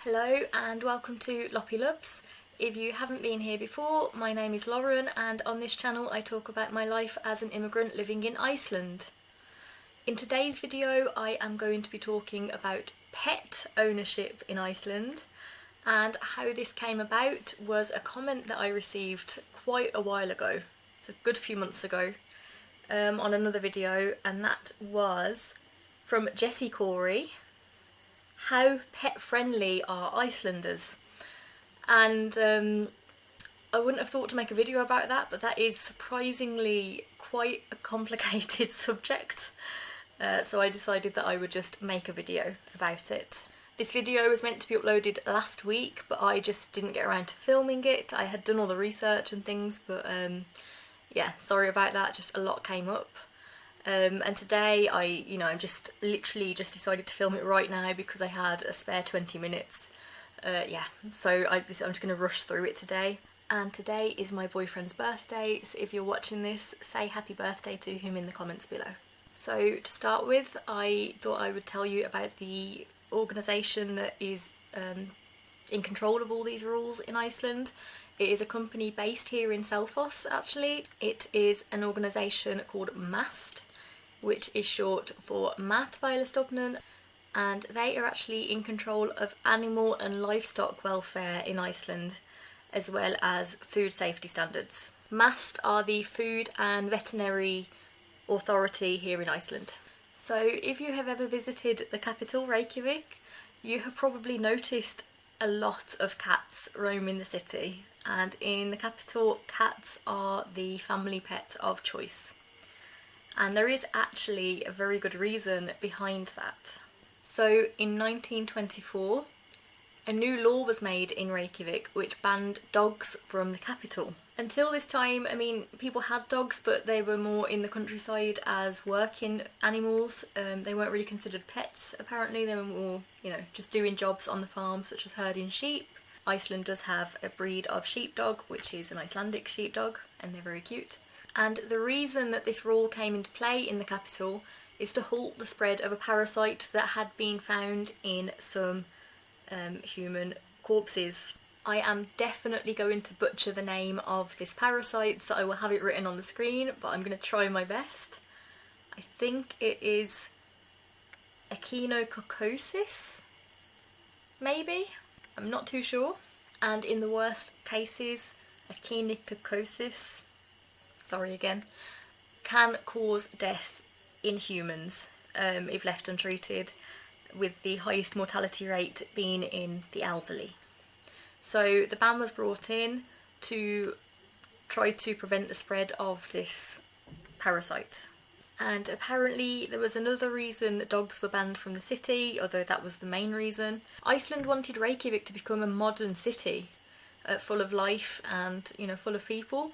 Hello and welcome to Loppy Loves. If you haven't been here before, my name is Lauren and on this channel I talk about my life as an immigrant living in Iceland. In today's video I am going to be talking about pet ownership in Iceland, and how this came about was a comment that I received quite a while ago. It's a good few months ago on another video, and that was from Jessie Corey. How pet friendly are Icelanders? And I wouldn't have thought to make a video about that, but that is surprisingly quite a complicated subject. So I decided that I would just make a video about it. This video was meant to be uploaded last week, but I just didn't get around to filming it. I had done all the research and things, but yeah, sorry about that, just a lot came up. And today I just literally decided to film it right now because I had a spare 20 minutes. Yeah, so I'm just going to rush through it today. And today is my boyfriend's birthday, so if you're watching this, say happy birthday to him in the comments below. So to start with, I thought I would tell you about the organisation that is in control of all these rules in Iceland. It is a company based here in Selfoss actually. It is an organisation called MAST, which is short for Matvælastofnun, and they are actually in control of animal and livestock welfare in Iceland, as well as food safety standards. MAST are the food and veterinary authority here in Iceland. So if you have ever visited the capital, Reykjavik, you have probably noticed a lot of cats roaming the city, and in the capital, cats are the family pet of choice. And there is actually a very good reason behind that. So in 1924, a new law was made in Reykjavik which banned dogs from the capital. Until this time, I mean, people had dogs, but they were more in the countryside as working animals. They weren't really considered pets, apparently. They were more, just doing jobs on the farm, such as herding sheep. Iceland does have a breed of sheepdog, which is an Icelandic sheepdog, and they're very cute. And the reason that this rule came into play in the capital is to halt the spread of a parasite that had been found in some human corpses. I am definitely going to butcher the name of this parasite, so I will have it written on the screen, but I'm going to try my best. I think it is echinococcosis, maybe? I'm not too sure. And in the worst cases, echinococcosis, sorry again, can cause death in humans if left untreated, with the highest mortality rate being in the elderly. So the ban was brought in to try to prevent the spread of this parasite. And apparently there was another reason that dogs were banned from the city, although that was the main reason. Iceland wanted Reykjavik to become a modern city, full of life and full of people.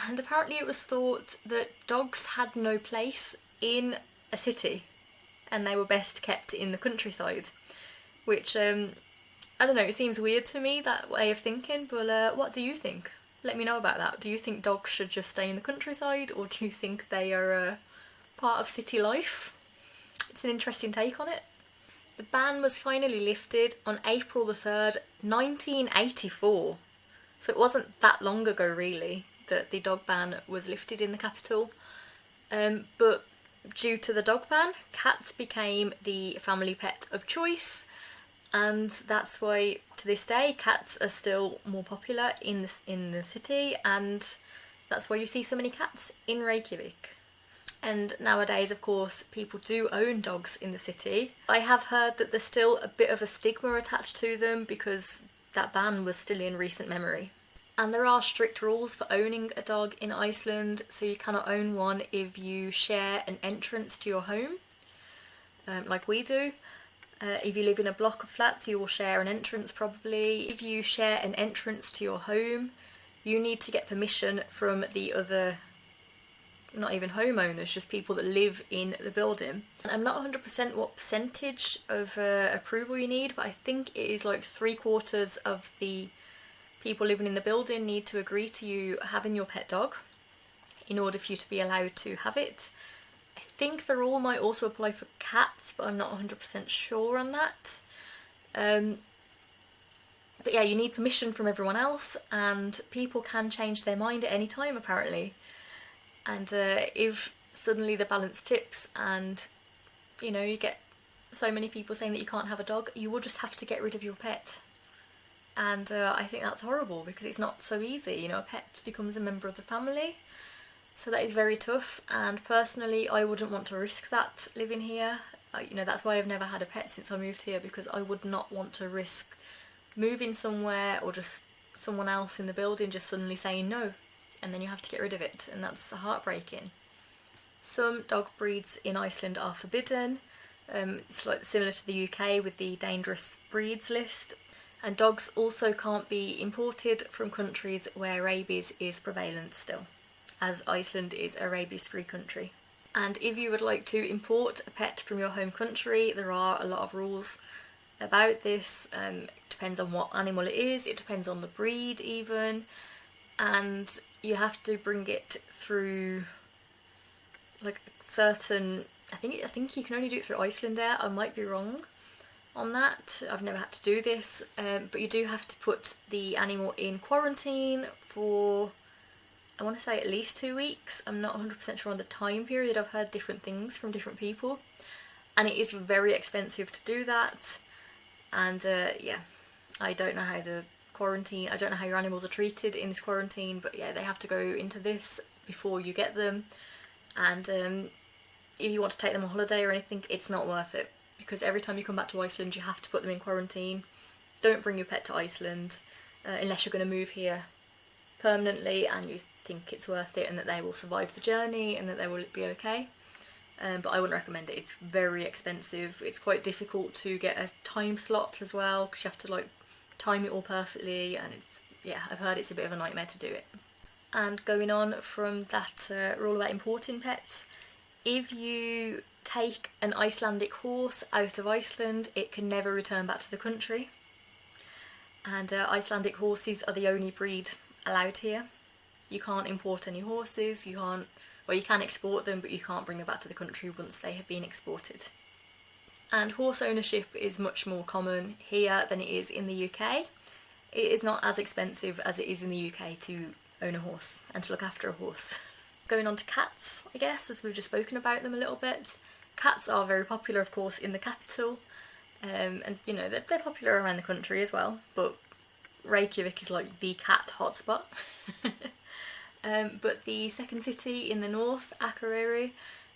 And apparently it was thought that dogs had no place in a city and they were best kept in the countryside, which, I don't know, it seems weird to me, that way of thinking, but what do you think? Let me know about that. Do you think dogs should just stay in the countryside, or do you think they are part of city life? It's an interesting take on it. The ban was finally lifted on April the 3rd, 1984, so it wasn't that long ago really that the dog ban was lifted in the capital, but due to the dog ban, cats became the family pet of choice, and that's why to this day cats are still more popular in the city, and that's why you see so many cats in Reykjavik. And nowadays, of course, people do own dogs in the city. I have heard that there's still a bit of a stigma attached to them because that ban was still in recent memory. And there are strict rules for owning a dog in Iceland, so you cannot own one if you share an entrance to your home, like we do. If you live in a block of flats, you will share an entrance probably. If you share an entrance to your home, you need to get permission from the other, not even homeowners, just people that live in the building. And I'm not 100% what percentage of approval you need, but I think it is like 3/4 of the people living in the building need to agree to you having your pet dog in order for you to be allowed to have it. I think the rule might also apply for cats, but I'm not 100% sure on that. But yeah, you need permission from everyone else, and people can change their mind at any time apparently. And if suddenly the balance tips and, you know, you get so many people saying that you can't have a dog, you will just have to get rid of your pet. And I think that's horrible, because it's not so easy, you know, a pet becomes a member of the family. So that is very tough, and personally I wouldn't want to risk that living here. You know, that's why I've never had a pet since I moved here, because I would not want to risk moving somewhere or just someone else in the building just suddenly saying no, and then you have to get rid of it, and that's heartbreaking. Some dog breeds in Iceland are forbidden. It's like similar to the UK with the dangerous breeds list. And dogs also can't be imported from countries where rabies is prevalent still, as Iceland is a rabies-free country. And if you would like to import a pet from your home country, there are a lot of rules about this. It depends on what animal it is, it depends on the breed even, and you have to bring it through like a certain, I think you can only do it through Iceland Air, I might be wrong on that, I've never had to do this, but you do have to put the animal in quarantine for, I want to say at least 2 weeks. I'm not 100% sure on the time period, I've heard different things from different people, and it is very expensive to do that. And yeah, I don't know how I don't know how your animals are treated in this quarantine, but yeah, they have to go into this before you get them. And if you want to take them on holiday or anything, it's not worth it, because every time you come back to Iceland you have to put them in quarantine. Don't bring your pet to Iceland unless you're going to move here permanently and you think it's worth it and that they will survive the journey and that they will be okay. But I wouldn't recommend it. It's very expensive. It's quite difficult to get a time slot as well, because you have to like time it all perfectly, and it's, yeah, I've heard it's a bit of a nightmare to do it. And going on from that rule about importing pets, if you take an Icelandic horse out of Iceland, it can never return back to the country. And Icelandic horses are the only breed allowed here. You can't import any horses, you can export them, but you can't bring them back to the country once they have been exported. And horse ownership is much more common here than it is in the UK. It is not as expensive as it is in the UK to own a horse and to look after a horse. Going on to cats, I guess, as we've just spoken about them a little bit. Cats are very popular, of course, in the capital, and you know, they're popular around the country as well, but Reykjavik is like the cat hotspot. But the second city in the north, Akureyri,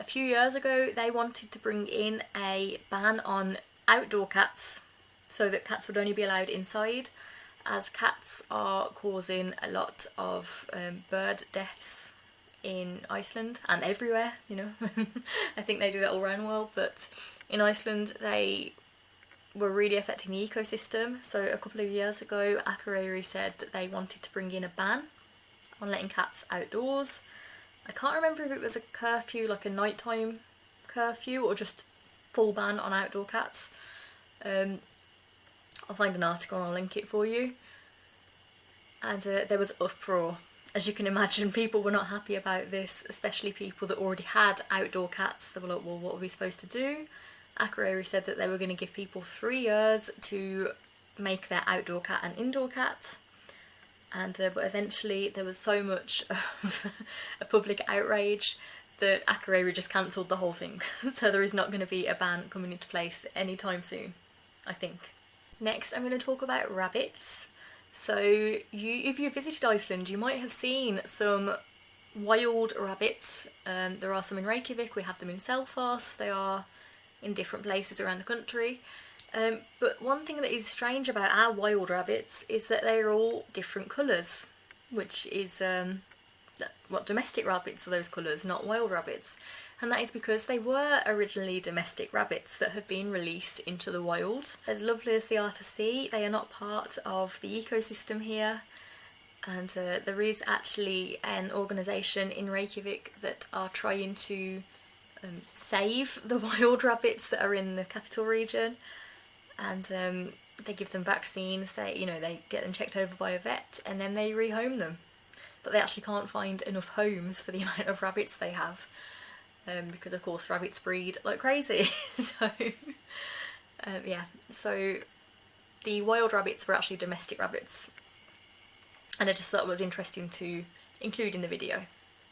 a few years ago they wanted to bring in a ban on outdoor cats, so that cats would only be allowed inside, as cats are causing a lot of bird deaths in Iceland and everywhere, you know. I think they do that all around the world, but in Iceland they were really affecting the ecosystem. So a couple of years ago Akureyri said that they wanted to bring in a ban on letting cats outdoors. I can't remember if it was a curfew, like a nighttime curfew, or just full ban on outdoor cats. I'll find an article and I'll link it for you. And there was uproar. As you can imagine, people were not happy about this, especially people that already had outdoor cats. They were like, well, what are we supposed to do? Akureyri said that they were going to give people 3 years to make their outdoor cat an indoor cat. And but eventually there was so much of a public outrage that Akureyri just cancelled the whole thing. So there is not going to be a ban coming into place anytime soon, I think. Next I'm going to talk about rabbits. So if you visited Iceland, you might have seen some wild rabbits. There are some in Reykjavik, we have them in Selfoss, they are in different places around the country. But one thing that is strange about our wild rabbits is that they are all different colours, which is what domestic rabbits are, those colours, not wild rabbits. And that is because they were originally domestic rabbits that have been released into the wild. As lovely as they are to see, they are not part of the ecosystem here. And there is actually an organisation in Reykjavik that are trying to save the wild rabbits that are in the capital region. And they give them vaccines, they get them checked over by a vet, and then they rehome them. But they actually can't find enough homes for the amount of rabbits they have, because of course rabbits breed like crazy. So yeah, so the wild rabbits were actually domestic rabbits, and I just thought it was interesting to include in the video,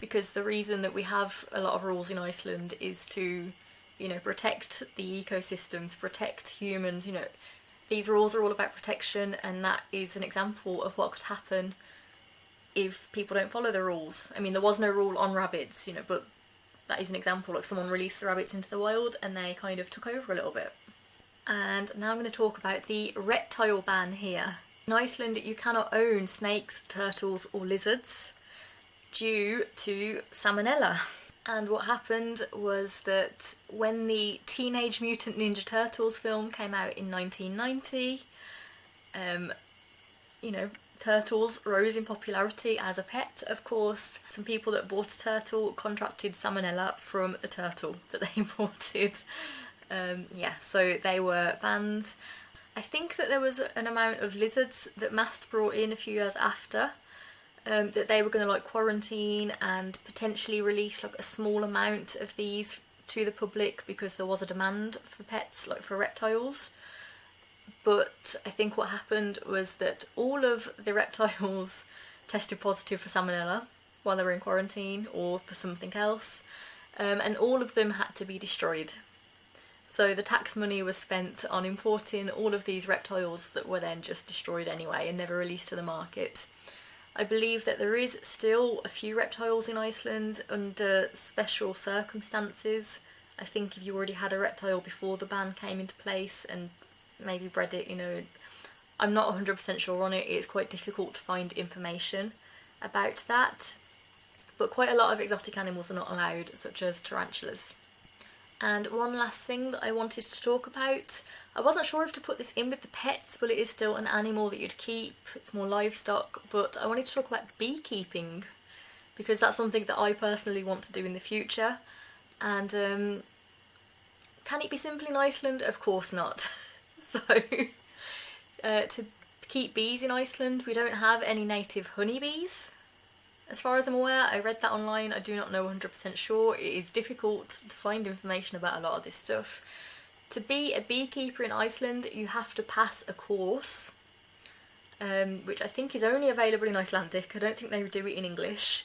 because the reason that we have a lot of rules in Iceland is to, you know, protect the ecosystems, protect humans. You know, these rules are all about protection, and that is an example of what could happen if people don't follow the rules. I mean, there was no rule on rabbits, you know, but that is an example. Like, someone released the rabbits into the wild and they kind of took over a little bit. And now I'm going to talk about the reptile ban here. In Iceland, you cannot own snakes, turtles or lizards due to salmonella. And what happened was that when the Teenage Mutant Ninja Turtles film came out in 1990, you know, turtles rose in popularity as a pet, of course. Some people that bought a turtle contracted salmonella from the turtle that they imported. Yeah, so they were banned. I think that there was an amount of lizards that Mast brought in a few years after, that they were going to like quarantine and potentially release like a small amount of these to the public because there was a demand for pets, like for reptiles. But I think what happened was that all of the reptiles tested positive for salmonella while they were in quarantine or for something else, and all of them had to be destroyed. So the tax money was spent on importing all of these reptiles that were then just destroyed anyway and never released to the market. I believe that there is still a few reptiles in Iceland under special circumstances. I think if you already had a reptile before the ban came into place and maybe bred it, you know, I'm not 100% sure on it. It's quite difficult to find information about that. But quite a lot of exotic animals are not allowed, such as tarantulas. And one last thing that I wanted to talk about, I wasn't sure if to put this in with the pets, but it is still an animal that you'd keep, it's more livestock, but I wanted to talk about beekeeping, because that's something that I personally want to do in the future. And can it be simple in Iceland? Of course not. So, to keep bees in Iceland, we don't have any native honeybees. As far as I'm aware, I read that online, I do not know 100% sure. It is difficult to find information about a lot of this stuff. To be a beekeeper in Iceland, you have to pass a course, which I think is only available in Icelandic. I don't think they do it in English.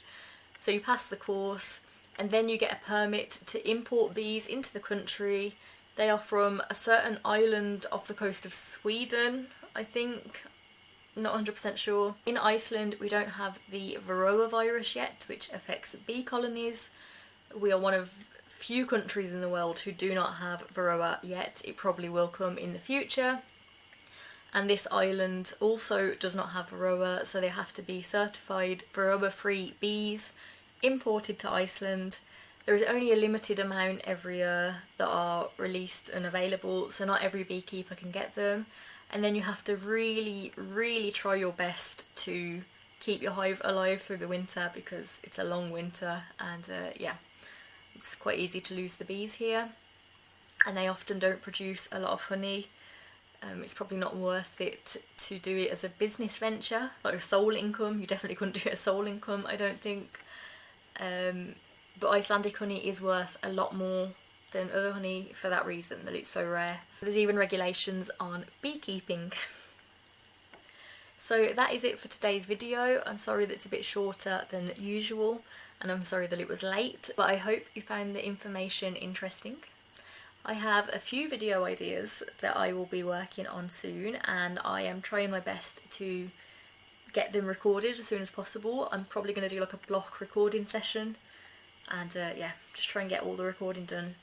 So you pass the course, and then you get a permit to import bees into the country. They are from a certain island off the coast of Sweden, I think. Not 100% sure. In Iceland, we don't have the Varroa virus yet, which affects bee colonies. We are one of few countries in the world who do not have Varroa yet. It probably will come in the future. And this island also does not have Varroa, so they have to be certified Varroa-free bees imported to Iceland. There is only a limited amount every year that are released and available, so not every beekeeper can get them. And then you have to really, really try your best to keep your hive alive through the winter, because it's a long winter, and yeah, it's quite easy to lose the bees here. And they often don't produce a lot of honey. It's probably not worth it to do it as a business venture, like a sole income. You definitely couldn't do it as sole income, I don't think. But Icelandic honey is worth a lot more than other honey for that reason, that it's so rare. There's even regulations on beekeeping. So that is it for today's video. I'm sorry that it's a bit shorter than usual, and I'm sorry that it was late, but I hope you found the information interesting. I have a few video ideas that I will be working on soon, and I am trying my best to get them recorded as soon as possible. I'm probably going to do like a block recording session, and yeah, just try and get all the recording done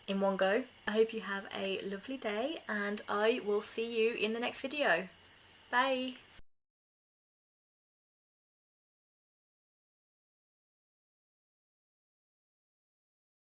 in one go. I hope you have a lovely day, and I will see you in the next video. Bye!